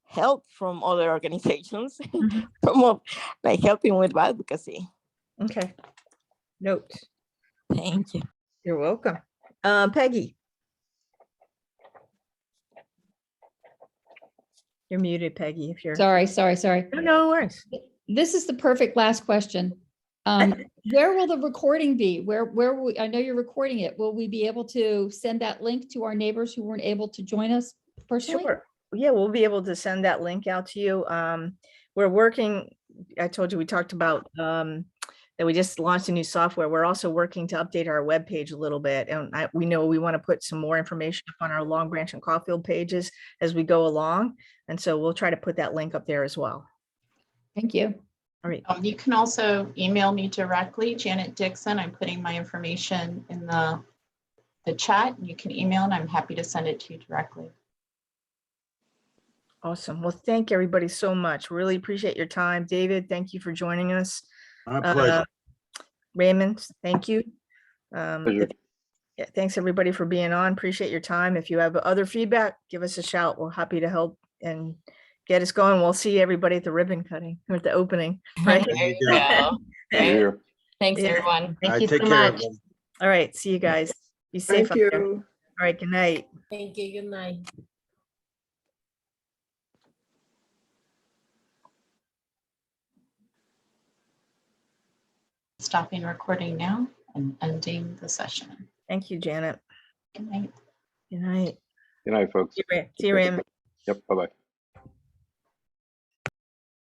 O: help from other organizations, promote, like helping with advocacy.
B: Okay. Note.
O: Thank you.
B: You're welcome. Peggy. You're muted, Peggy, if you're.
S: Sorry.
B: No worries.
S: This is the perfect last question. Where will the recording be? Where will we, I know you're recording it. Will we be able to send that link to our neighbors who weren't able to join us personally?
B: Sure. Yeah, we'll be able to send that link out to you. We're working, I told you, we talked about that we just launched a new software. We're also working to update our webpage a little bit. And we know we want to put some more information up on our Long Branch and Caulfield pages as we go along. And so we'll try to put that link up there as well.
S: Thank you.
B: All right.
A: You can also email me directly, Janet Dixon. I'm putting my information in the chat. You can email and I'm happy to send it to you directly.
B: Awesome. Well, thank everybody so much. Really appreciate your time. David, thank you for joining us.
L: My pleasure.
B: Raymond, thank you.
C: Pleasure.
B: Yeah, thanks everybody for being on. Appreciate your time. If you have other feedback, give us a shout. We're happy to help and get us going. We'll see everybody at the ribbon cutting or at the opening. Right?
M: There you go.
C: Here.
M: Thanks,
B: Yeah.
M: everyone.
Q: Thank you
L: take
Q: so
L: care,
Q: much.
L: everyone.
B: All right. See you guys. Be safe
U: Thank
B: out there.
U: you.
B: All right. Good night.
R: Thank you. Good night.
A: Stopping recording now and ending the session.
B: Thank you, Janet.
A: Good night.
B: Good night.
C: Good night, folks.
B: See you, Raymond.
C: Yep. Bye-bye.